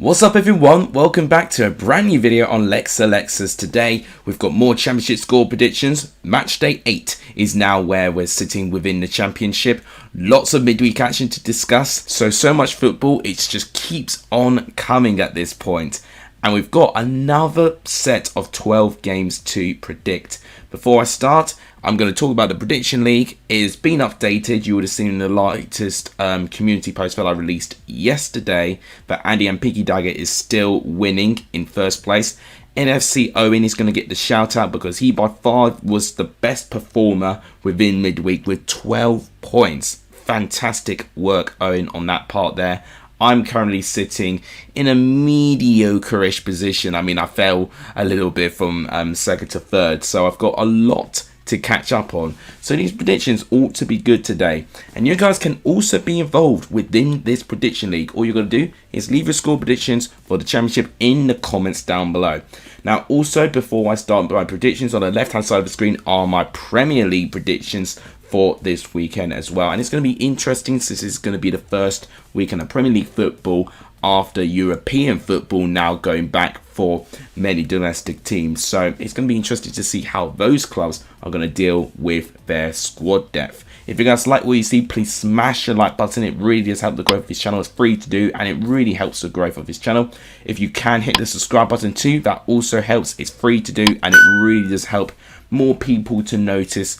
What's up everyone, welcome back to a brand new video on Lexers. Today we've got more championship score predictions. Match day 8 is now where we're sitting within the championship. Lots of midweek action to discuss, so much football, it just keeps on coming at this point. And we've got another set of 12 games to predict. Before I start, I'm going to talk about the Prediction League. It has been updated. You would have seen the latest community post that I released yesterday. But Andy and Piggy Dagger is still winning in first place. NFC Owen is going to get the shout out because he by far was the best performer within midweek with 12 points. Fantastic work, Owen, on that part there. I'm currently sitting in a mediocre-ish position. I mean, I fell a little bit from second to third, so I've got a lot to catch up on. So these predictions ought to be good today. And you guys can also be involved within this prediction league. All you got to do is leave your score predictions for the championship in the comments down below. Now, also, before I start my predictions, on the left-hand side of the screen are my Premier League predictions for this weekend as well. And it's going to be interesting since this is going to be the first weekend of Premier League football after European football now going back for many domestic teams. So it's going to be interesting to see how those clubs are going to deal with their squad depth. If you guys like what you see, please smash the like button. It really does help the growth of this channel. It's free to do and it really helps the growth of this channel. If you can hit the subscribe button too, that also helps. It's free to do and it really does help more people to notice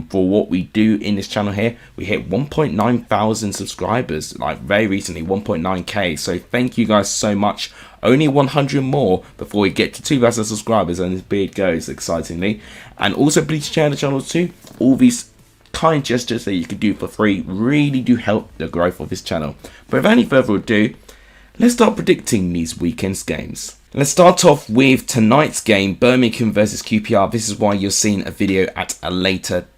for what we do in this channel here. We hit 1.9 thousand subscribers like very recently, 1.9k. So thank you guys so much. Only 100 more before we get to 2,000 subscribers and this beard goes, excitingly. And also please share the channel too. All these kind gestures that you can do for free really do help the growth of this channel. But without any further ado, let's start predicting these weekend's games. Let's start off with tonight's game, Birmingham versus QPR. This is why you're seeing a video at a later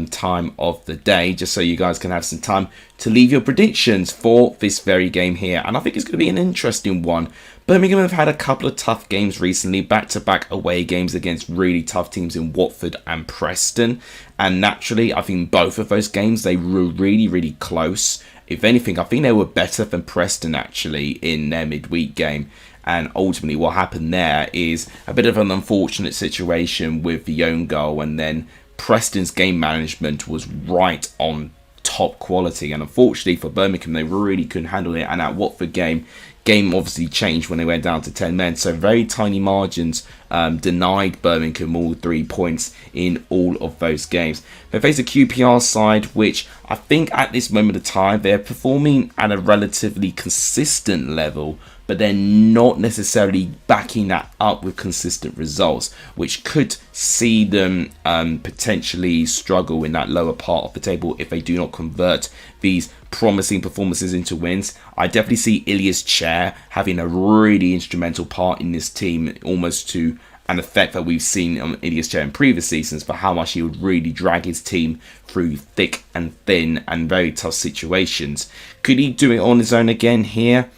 time of the day, just so you guys can have some time to leave your predictions for this very game here. And I think it's going to be an interesting one. Birmingham have had a couple of tough games recently, back-to-back away games against really tough teams in Watford and Preston. And naturally, I think both of those games, they were really close. If anything, I think they were better than Preston actually in their midweek game. And ultimately what happened there is a bit of an unfortunate situation with the own goal, and then Preston's game management was right on top quality, and unfortunately for Birmingham they really couldn't handle it. And that Watford game obviously changed when they went down to 10 men, so very tiny margins denied Birmingham all 3 points in all of those games. They face a QPR side which I think at this moment of time they're performing at a relatively consistent level, but they're not necessarily backing that up with consistent results, which could see them potentially struggle in that lower part of the table if they do not convert these promising performances into wins. I definitely see Ilias Chair having a really instrumental part in this team, almost to an effect that we've seen on Ilias Chair in previous seasons, for how much he would really drag his team through thick and thin and very tough situations. Could he do it on his own again here?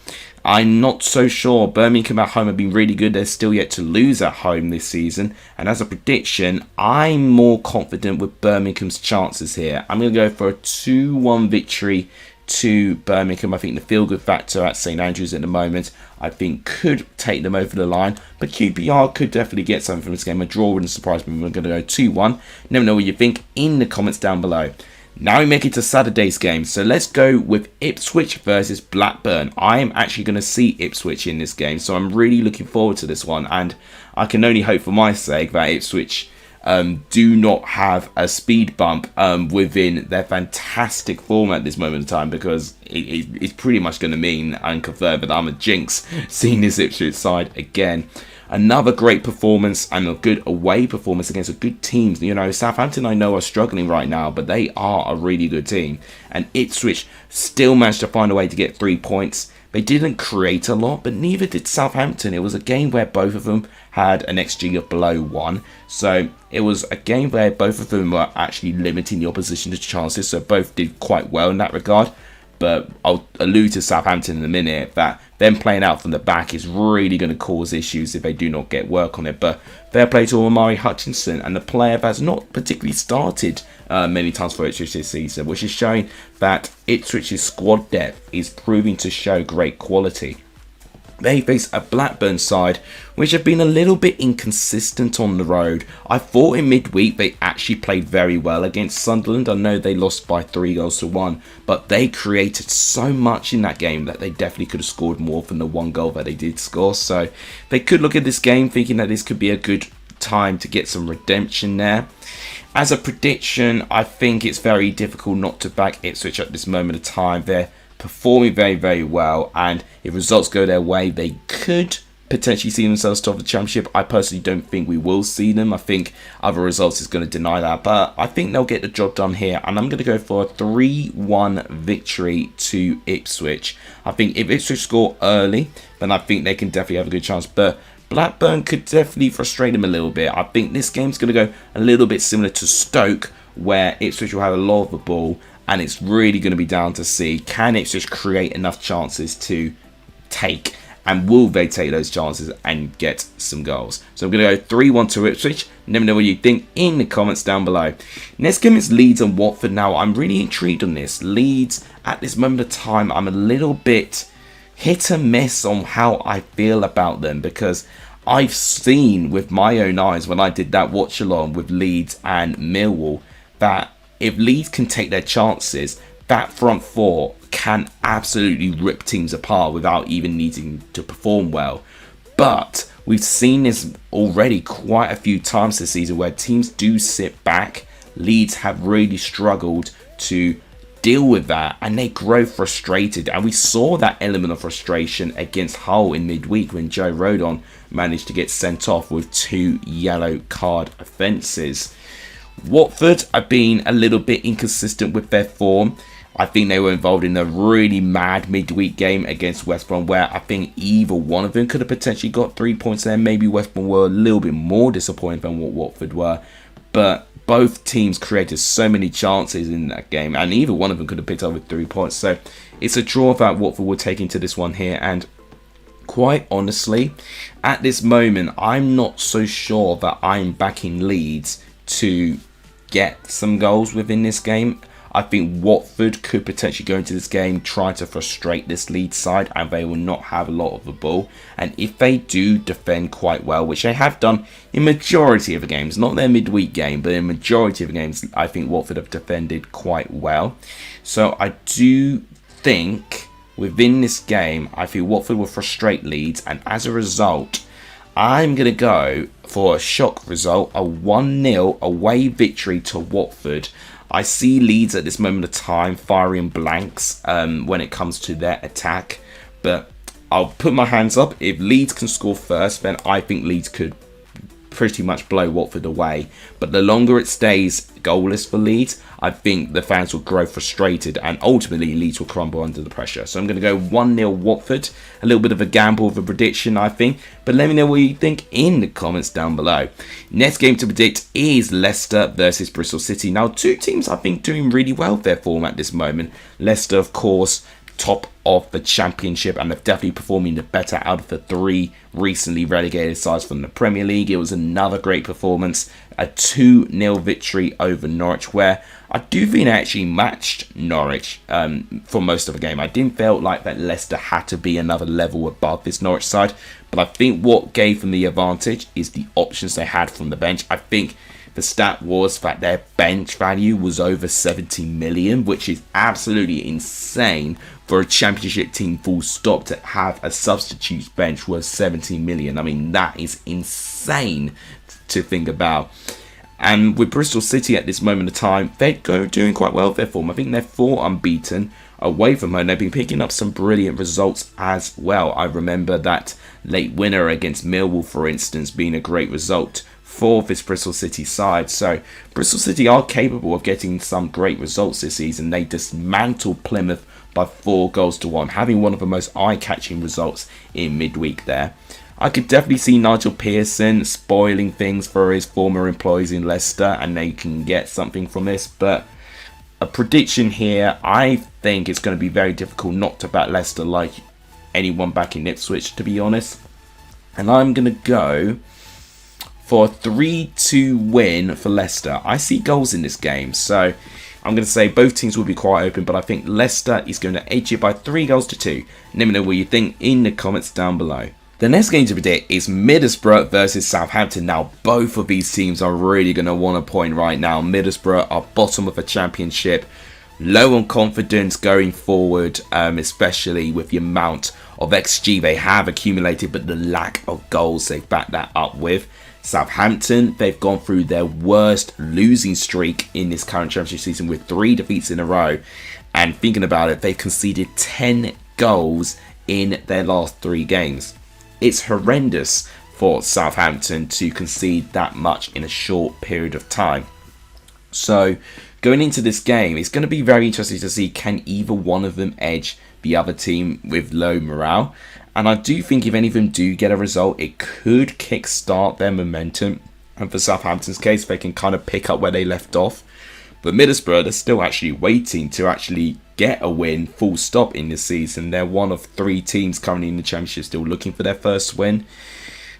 I'm not so sure. Birmingham at home have been really good. They're still yet to lose at home this season. And as a prediction, I'm more confident with Birmingham's chances here. I'm going to go for a 2-1 victory to Birmingham. I think the feel-good factor at St Andrews at the moment, I think, could take them over the line. But QPR could definitely get something from this game. A draw wouldn't surprise me. We're going to go 2-1. Let me know what you think in the comments down below. Now we make it to Saturday's game, so let's go with Ipswich versus Blackburn. I am actually going to see Ipswich in this game, so I'm really looking forward to this one. And I can only hope for my sake that Ipswich do not have a speed bump within their fantastic form at this moment in time, because it's pretty much going to mean and confirm that I'm a jinx seeing this Ipswich side again. Another great performance and a good away performance against a good team. You know, Southampton I know are struggling right now, but they are a really good team. And Ipswich still managed to find a way to get 3 points. They didn't create a lot, but neither did Southampton. It was a game where both of them had an XG of below 1. So it was a game where both of them were actually limiting the opposition to chances. So both did quite well in that regard. But I'll allude to Southampton in a minute, that them playing out from the back is really going to cause issues if they do not get work on it. But fair play to Omari Hutchinson, and the player that's not particularly started many times for Ipswich this season, which is showing that Ipswich's squad depth is proving to show great quality. They face a Blackburn side which have been a little bit inconsistent on the road. I thought in midweek they actually played very well against Sunderland. I know they lost by 3-1, but they created so much in that game that they definitely could have scored more than the one goal that they did score. So they could look at this game thinking that this could be a good time to get some redemption there. As a prediction, I think it's very difficult not to back Ipswich at this moment of time. They're performing very, very well, and if results go their way, they could potentially see themselves top of the Championship. I personally don't think we will see them. I think other results is going to deny that, but I think they'll get the job done here, and I'm going to go for a 3-1 victory to Ipswich. I think if Ipswich score early, then I think they can definitely have a good chance, but Blackburn could definitely frustrate them a little bit. I think this game's going to go a little bit similar to Stoke, where Ipswich will have a lot of the ball, and it's really going to be down to see, can Ipswich create enough chances to take, and will they take those chances and get some goals? So I'm going to go 3-1 to Ipswich. Let me know what you think in the comments down below. Next game is Leeds and Watford. Now, I'm really intrigued on this. Leeds, at this moment of time, I'm a little bit hit and miss on how I feel about them, because I've seen with my own eyes when I did that watch along with Leeds and Millwall that if Leeds can take their chances, that front four can absolutely rip teams apart without even needing to perform well. But we've seen this already quite a few times this season where teams do sit back. Leeds have really struggled to deal with that, and they grow frustrated, and we saw that element of frustration against Hull in midweek when Joe Rodon managed to get sent off with 2 yellow card offences. Watford have been a little bit inconsistent with their form. I think they were involved in a really mad midweek game against West Brom, where I think either one of them could have potentially got 3 points there. Maybe West Brom were a little bit more disappointed than what Watford were, but both teams created so many chances in that game, and either one of them could have picked up with 3 points. So it's a draw that Watford will take into this one here, and quite honestly, at this moment, I'm not so sure that I'm backing Leeds to get some goals within this game. I think Watford could potentially go into this game trying to frustrate this Leeds side, and they will not have a lot of the ball. And if they do defend quite well, which they have done in majority of the games, not their midweek game, but in majority of the games, I think Watford have defended quite well. So I do think within this game, I feel Watford will frustrate Leeds, and as a result, I'm going to go for a shock result, a 1-0 away victory to Watford. I see Leeds at this moment of time firing blanks when it comes to their attack, but I'll put my hands up. If Leeds can score first, then I think Leeds could pretty much blow Watford away. But the longer it stays goalless for Leeds, I think the fans will grow frustrated, and ultimately Leeds will crumble under the pressure. So I'm going to go 1-0 Watford. A little bit of a gamble of a prediction, I think, but let me know what you think in the comments down below. Next game to predict is Leicester versus Bristol City. Now, two teams I think doing really well with their form at this moment. Leicester, of course, top of the Championship, and they're definitely performing the better out of the 3 recently relegated sides from the Premier League. It was another great performance, a 2-0 victory over Norwich, where I do think they actually matched Norwich for most of the game. I didn't feel like that Leicester had to be another level above this Norwich side, but I think what gave them the advantage is the options they had from the bench. I think the stat was that their bench value was over 70 million, which is absolutely insane for a Championship team full stop to have a substitute bench worth 70 million. I mean, that is insane to think about. And with Bristol City at this moment of time, they're doing quite well with their form. I think they're 4 unbeaten away from home. They've been picking up some brilliant results as well. I remember that late winner against Millwall, for instance, being a great result for this Bristol City side. So Bristol City are capable of getting some great results this season. They dismantled Plymouth by 4-1, having one of the most eye-catching results in midweek there. I could definitely see Nigel Pearson spoiling things for his former employees in Leicester, and they can get something from this. But a prediction here, I think it's going to be very difficult not to back Leicester like anyone back in Ipswich, to be honest. And I'm going to go for a 3-2 win for Leicester. I see goals in this game, so I'm going to say both teams will be quite open, but I think Leicester is going to edge it by 3-2. Let me know what you think in the comments down below. The next game to predict is Middlesbrough versus Southampton. Now, both of these teams are really going to want a point right now. Middlesbrough are bottom of the championship, low on confidence going forward, especially with the amount of XG they have accumulated, but the lack of goals they've backed that up with. Southampton, they've gone through their worst losing streak in this current championship season with 3 defeats in a row. And thinking about it, they've conceded 10 goals in their last 3 games. It's horrendous for Southampton to concede that much in a short period of time. So going into this game, it's going to be very interesting to see, can either one of them edge the other team with low morale. And I do think if any of them do get a result, it could kickstart their momentum. And for Southampton's case, they can kind of pick up where they left off. But Middlesbrough, they're still actually waiting to actually get a win full stop in this season. They're one of 3 teams currently in the championship still looking for their first win.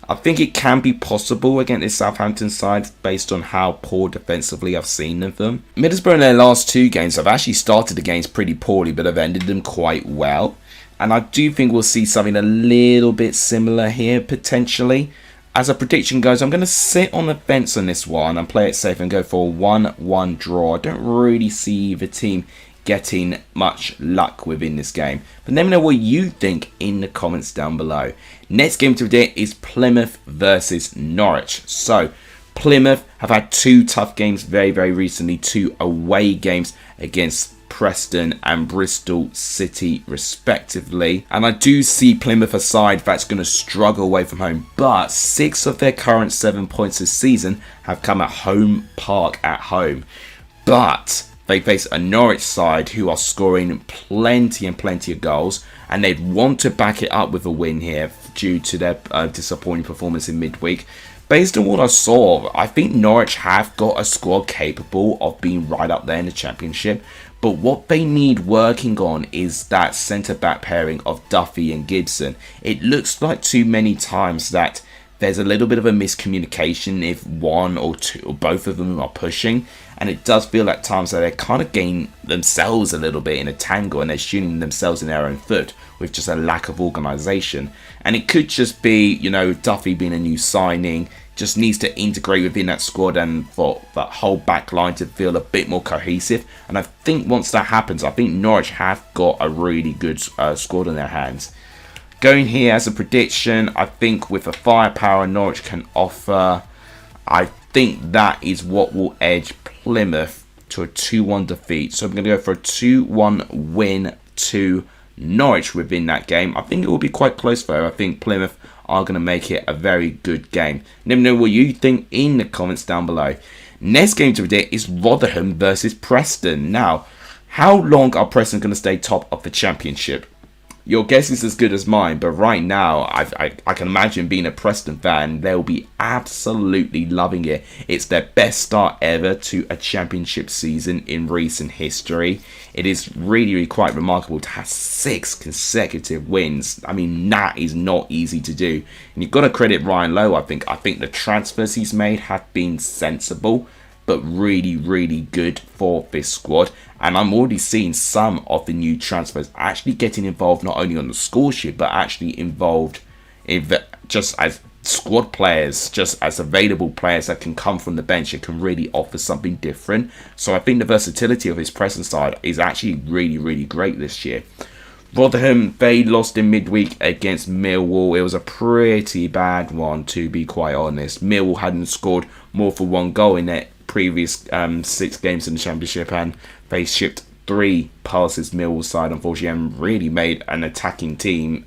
I think it can be possible against this Southampton side based on how poor defensively I've seen of them. Middlesbrough in their last 2 games have actually started the games pretty poorly, but have ended them quite well. And I do think we'll see something a little bit similar here potentially. As a prediction goes, I'm going to sit on the fence on this one and play it safe and go for a 1-1 draw. I don't really see the team getting much luck within this game. But let me know what you think in the comments down below. Next game to predict is Plymouth versus Norwich. So Plymouth have had 2 tough games very recently, 2 away games against Preston and Bristol City respectively, and I do see Plymouth a side that's going to struggle away from home, but 6 of their current 7 points this season have come at home park at home. But they face a Norwich side who are scoring plenty of goals, and they'd want to back it up with a win here due to their disappointing performance in midweek. Based on what I saw, I think Norwich have got a squad capable of being right up there in the championship. But what they need working on is that centre-back pairing of Duffy and Gibson. It looks like too many times that there's a little bit of a miscommunication if one or two or both of them are pushing. And it does feel at times that they're kind of getting themselves a little bit in a tangle and they're shooting themselves in their own foot with just a lack of organisation. And it could just be, you know, Duffy being a new signing, just needs to integrate within that squad and for that whole back line to feel a bit more cohesive. And I think once that happens, I think Norwich have got a really good squad on their hands. Going here as a prediction, I think with the firepower Norwich can offer, I think that is what will edge Plymouth to a 2-1 defeat. So I'm going to go for a 2-1 win to Norwich within that game. I think it will be quite close though. I think Plymouth are going to make it a very good game. Let me know what you think in the comments down below. Next game to predict is Rotherham versus Preston. Now, how long are Preston going to stay top of the championship? Your guess is as good as mine, but right now, I can imagine being a Preston fan, they'll be absolutely loving it. It's their best start ever to a championship season in recent history. It is really quite remarkable to have 6 consecutive wins. I mean, that is not easy to do. And you've got to credit Ryan Lowe, I think. I think the transfers he's made have been sensible, but really good for this squad. And I'm already seeing some of the new transfers actually getting involved not only on the score sheet, but actually involved in just as squad players, just as available players that can come from the bench and can really offer something different. So I think the versatility of his Preston side is actually really great this year. Rotherham, they lost in midweek against Millwall. It was a pretty bad one, to be quite honest. Millwall hadn't scored more than 1 goal in their previous 6 games in the championship, and they shipped 3 passes Millwall side, unfortunately, and really made an attacking team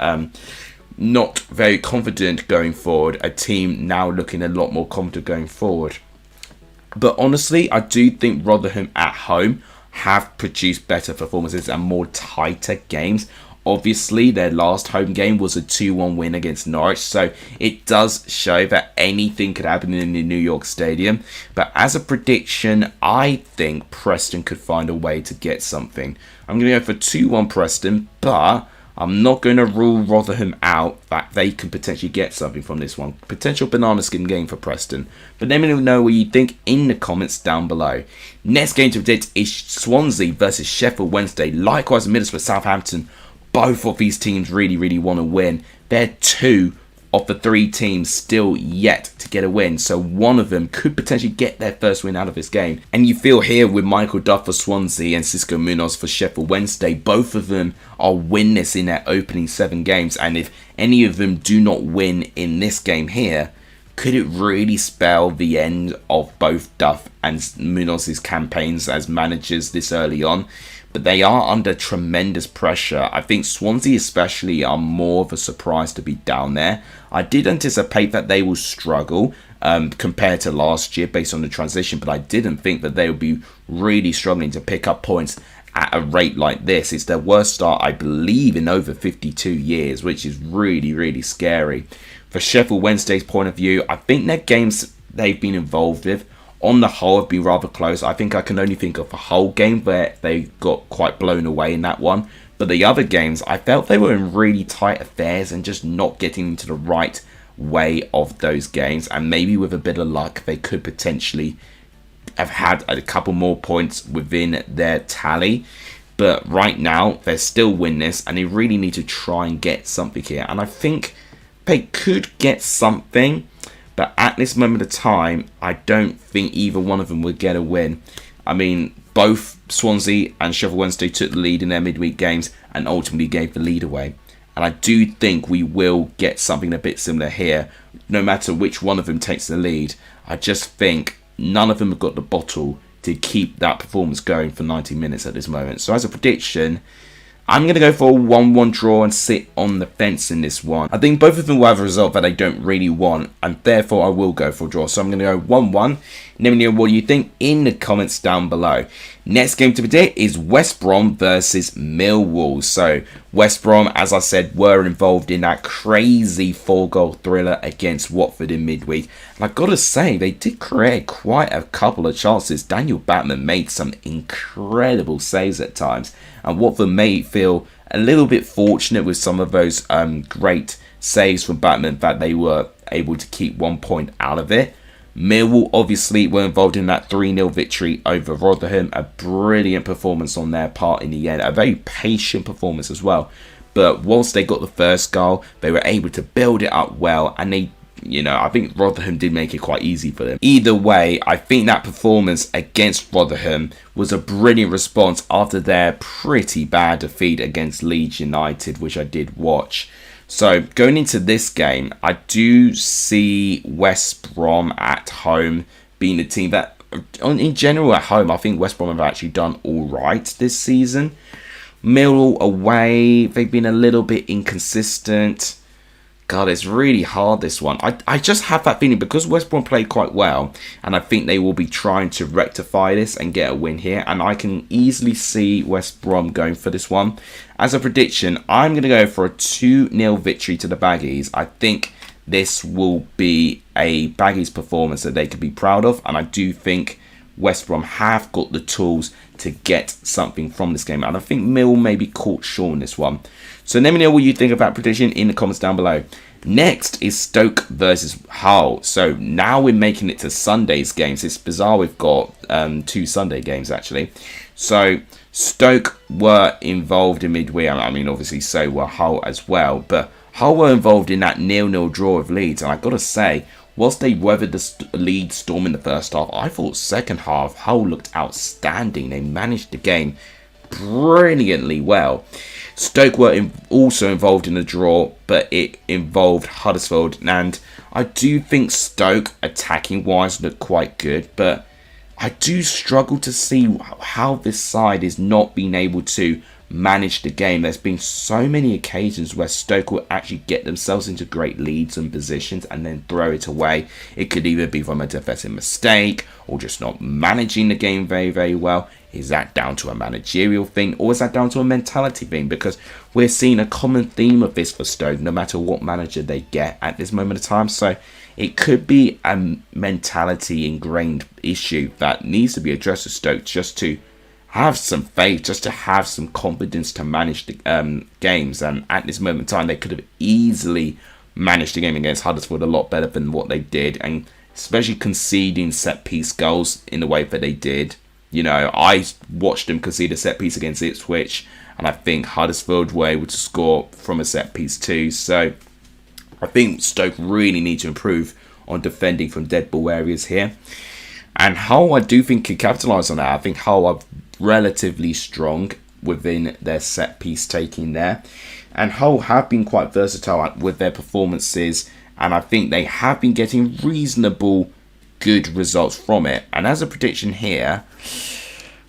not very confident going forward. A team now looking a lot more confident going forward. But honestly, I do think Rotherham at home have produced better performances and more tighter games. Obviously, their last home game was a 2-1 win against Norwich, so it does show that anything could happen in the New York Stadium. But as a prediction, I think Preston could find a way to get something. I'm going to go for 2-1 Preston, but I'm not going to rule Rotherham out that they can potentially get something from this one. Potential banana skin game for Preston. But let me know what you think in the comments down below. Next game to predict is Swansea versus Sheffield Wednesday. Likewise, Middlesbrough, Southampton. Both of these teams really want to win. They're 2 of the 3 teams still yet to get a win, so one of them could potentially get their first win out of this game. And you feel here with Michael Duff for Swansea and Xisco Munoz for Sheffield Wednesday, both of them are winless in their opening 7 games, and if any of them do not win in this game here, could it really spell the end of both Duff and Munoz's campaigns as managers this early on? But they are under tremendous pressure. I think Swansea especially are more of a surprise to be down there. I did anticipate that they will struggle compared to last year based on the transition, but I didn't think that they would be really struggling to pick up points at a rate like this. It's their worst start, I believe, in over 52 years, which is really scary. For Sheffield Wednesday's point of view, I think their games they've been involved with on the whole have been rather close. I think I can only think of a whole game where they got quite blown away in that one. But the other games, I felt they were in really tight affairs and just not getting into the right way of those games. And maybe with a bit of luck, they could potentially have had a couple more points within their tally. But right now, they're still winless and they really need to try and get something here. And I think they could get something. But at this moment of time, I don't think either one of them would get a win. I mean, both Swansea and Sheffield Wednesday took the lead in their midweek games and ultimately gave the lead away. And I do think we will get something a bit similar here, no matter which one of them takes the lead. I just think none of them have got the bottle to keep that performance going for 90 minutes at this moment. So as a prediction, I'm going to go for a 1-1 draw and sit on the fence in this one. I think both of them will have a result that I don't really want, and therefore I will go for a draw. So I'm going to go 1-1. Let me know what you think in the comments down below. Next game to predict is West Brom versus Millwall. So West Brom, as I said, were involved in that crazy 4-goal thriller against Watford in midweek. And I've got to say, they did create quite a couple of chances. Daniel Batman made some incredible saves at times. And Watford may feel a little bit fortunate with some of those great saves from Batman that they were able to keep 1 point out of it. Millwall obviously were involved in that 3-0 victory over Rotherham. A brilliant performance on their part in the end. A very patient performance as well. But whilst they got the first goal, they were able to build it up well. And they, I think Rotherham did make it quite easy for them. Either way, I think that performance against Rotherham was a brilliant response after their pretty bad defeat against Leeds United, which I did watch. So going into this game, I do see West Brom at home being a team that, in general at home, I think West Brom have actually done all right this season. Millwall away, they've been a little bit inconsistent. God, it's really hard, this one. I just have that feeling because West Brom played quite well, and I think they will be trying to rectify this and get a win here, and I can easily see West Brom going for this one. As a prediction, I'm going to go for a 2-0 victory to the Baggies. I think this will be a Baggies performance that they could be proud of, and I do think West Brom have got the tools to get something from this game, and I think Mill may be caught short in this one. So let me know what you think about prediction in the comments down below. Next is Stoke versus Hull. So now we're making it to Sunday's games. It's bizarre we've got 2 Sunday games actually. So Stoke were involved in midweek. I mean, obviously so were Hull as well. But Hull were involved in that 0-0 draw of Leeds. And I've got to say, whilst they weathered the Leeds storm in the first half, I thought second half Hull looked outstanding. They managed the game brilliantly well. Stoke were also involved in the draw, but it involved Huddersfield, and I do think Stoke attacking wise look quite good, but I do struggle to see how this side is not being able to manage the game. There's been so many occasions where Stoke will actually get themselves into great leads and positions and then throw it away. It could either be from a defensive mistake or just not managing the game very well. Is that down to a managerial thing, or is that down to a mentality thing? Because we're seeing a common theme of this for Stoke, no matter what manager they get at this moment of time. So it could be a mentality ingrained issue that needs to be addressed with Stoke just to have some faith, just to have some confidence to manage the games. And at this moment in time, they could have easily managed the game against Huddersfield a lot better than what they did, and especially conceding set-piece goals in the way that they did. You know, I watched them concede a set-piece against Ipswich, and I think Huddersfield were able to score from a set-piece too. So I think Stoke really need to improve on defending from dead ball areas here. And Hull, I do think, can capitalise on that. I think Hull are relatively strong within their set-piece taking there. And Hull have been quite versatile with their performances, and I think they have been getting reasonable good results from it. And as a prediction here,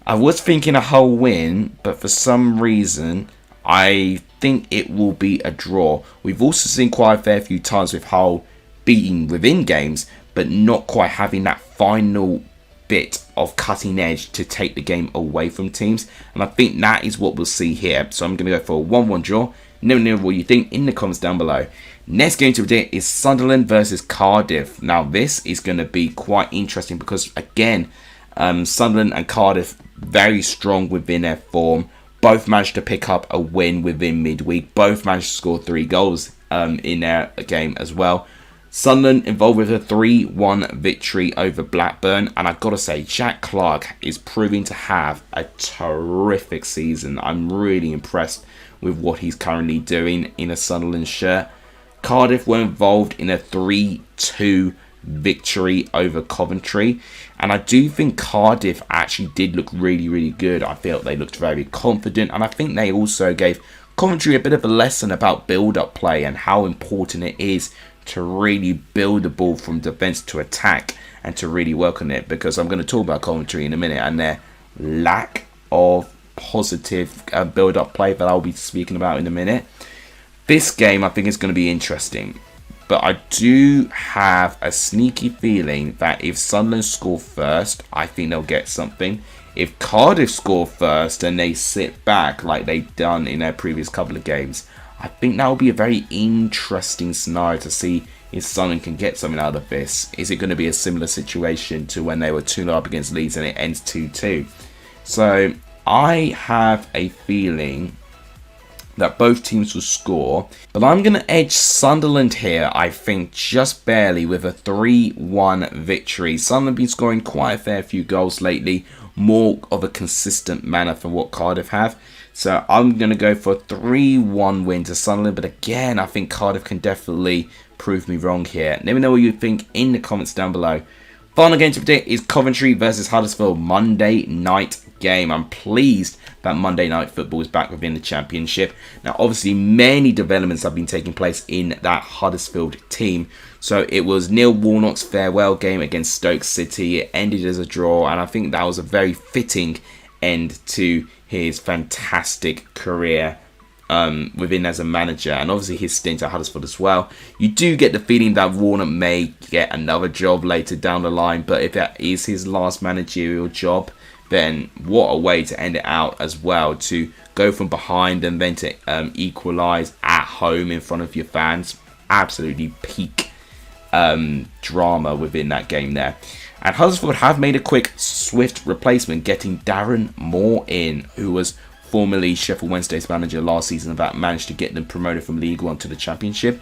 I was thinking a Hull win, but for some reason I think it will be a draw. We've also seen quite a fair few times with Hull beating within games, but not quite having that final bit of cutting edge to take the game away from teams. And I think that is what we'll see here. So I'm going to go for a 1-1 draw. Let me know what you think in the comments down below. Next game to predict is Sunderland versus Cardiff. Now this is going to be quite interesting because, again, Sunderland and Cardiff very strong within their form. Both managed to pick up a win within midweek. Both managed to score 3 goals in their game as well. Sunderland involved with a 3-1 victory over Blackburn. And I've got to say, Jack Clarke is proving to have a terrific season. I'm really impressed with what he's currently doing in a Sunderland shirt. Cardiff were involved in a 3-2 victory over Coventry. And I do think Cardiff actually did look really, really good. I felt they looked very confident. And I think they also gave Coventry a bit of a lesson about build-up play and how important it is to really build the ball from defence to attack and to really work on it. Because I'm going to talk about Coventry in a minute and their lack of positive build-up play that I'll be speaking about in a minute. This game I think is going to be interesting, but I do have a sneaky feeling that if Sunderland score first, I think they'll get something. If Cardiff score first and they sit back like they've done in their previous couple of games, I think that will be a very interesting scenario to see if Sunderland can get something out of this. Is it going to be a similar situation to when they were 2-0 up against Leeds and it ends 2-2? So I have a feeling that both teams will score, but I'm going to edge Sunderland here, I think, just barely with a 3-1 victory. Sunderland have been scoring quite a fair few goals lately, more of a consistent manner from what Cardiff have. So I'm going to go for a 3-1 win to Sunderland, but again, I think Cardiff can definitely prove me wrong here. Let me know what you think in the comments down below. Final game to predict is Coventry versus Huddersfield, Monday night game. I'm pleased that Monday night football is back within the Championship. Now, obviously, many developments have been taking place in that Huddersfield team. So it was Neil Warnock's farewell game against Stoke City. It ended as a draw, and I think that was a very fitting end to his fantastic career within as a manager, and obviously his stint at Huddersfield as well. You do get the feeling that Warnock may get another job later down the line, but if that is his last managerial job, then what a way to end it out as well, to go from behind and then to equalise at home in front of your fans. Absolutely peak drama within that game there. And Huddersfield have made a quick, swift replacement, getting Darren Moore in, who was formerly Sheffield Wednesday's manager last season, that managed to get them promoted from League One to the Championship.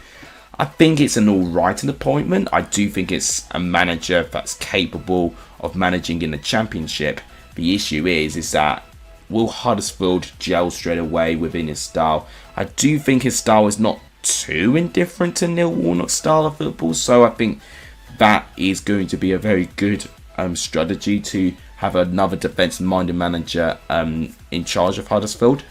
I think it's an alright appointment. I do think it's a manager that's capable of managing in the Championship. The issue is that will Huddersfield gel straight away within his style? I do think his style is not too indifferent to Neil Warnock's style of football, so I think that is going to be a very good strategy to have another defensive-minded manager in charge of Huddersfield.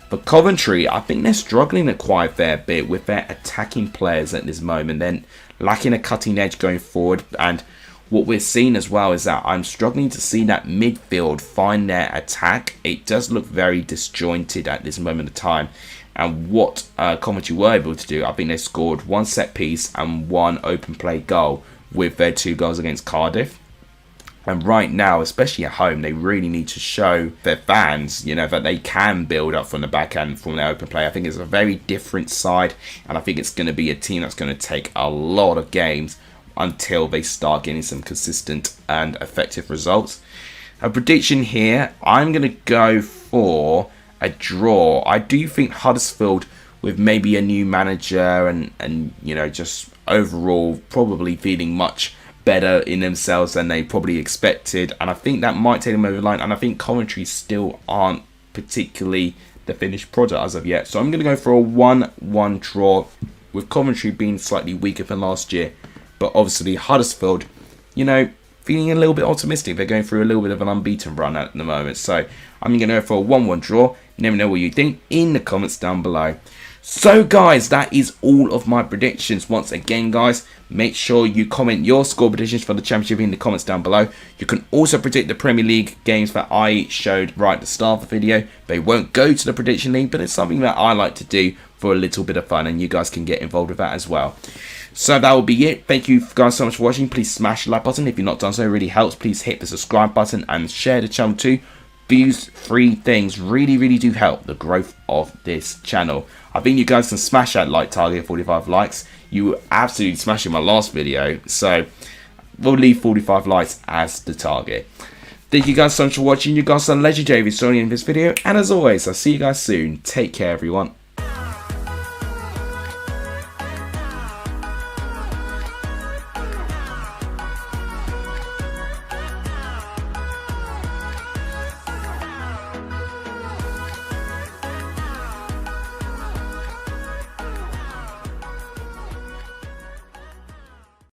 But Coventry, I think they're struggling quite a fair bit with their attacking players at this moment. They're lacking a cutting edge going forward, and what we're seeing as well is that I'm struggling to see that midfield find their attack. It does look very disjointed at this moment of time. And what Coventry were able to do, I think they scored 1 set piece and 1 open play goal with their 2 goals against Cardiff. And right now, especially at home, they really need to show their fans, that they can build up from the back end from their open play. I think it's a very different side, and I think it's going to be a team that's going to take a lot of games until they start getting some consistent and effective results. A prediction here, I'm going to go for a draw. I do think Huddersfield, with maybe a new manager and you know, just overall probably feeling much better in themselves than they probably expected, and I think that might take them over the line. And I think Coventry still aren't particularly the finished product as of yet, so I'm going to go for a 1-1 draw, with Coventry being slightly weaker than last year, but obviously Huddersfield, you know, feeling a little bit optimistic. They're going through a little bit of an unbeaten run at the moment, so I'm going to go for a 1-1 draw. Let me know what you think in the comments down below. So guys, that is all of my predictions. Once again guys, make sure you comment your score predictions for the Championship in the comments down below. You can also predict the Premier League games that I showed right at the start of the video. They won't go to the prediction league, but it's something that I like to do for a little bit of fun, and you guys can get involved with that as well. So that will be it. Thank you guys so much for watching. Please smash the like button if you've not done so. It really helps. Please hit the subscribe button and share the channel too. These 3 things really do help the growth of this channel. I think you guys can smash that like target of 45 likes. You were absolutely smashing my last video, so we'll leave 45 likes as the target. Thank you guys so much for watching. You guys are legendary if you saw the end of this video, and as always, I'll see you guys soon. Take care everyone.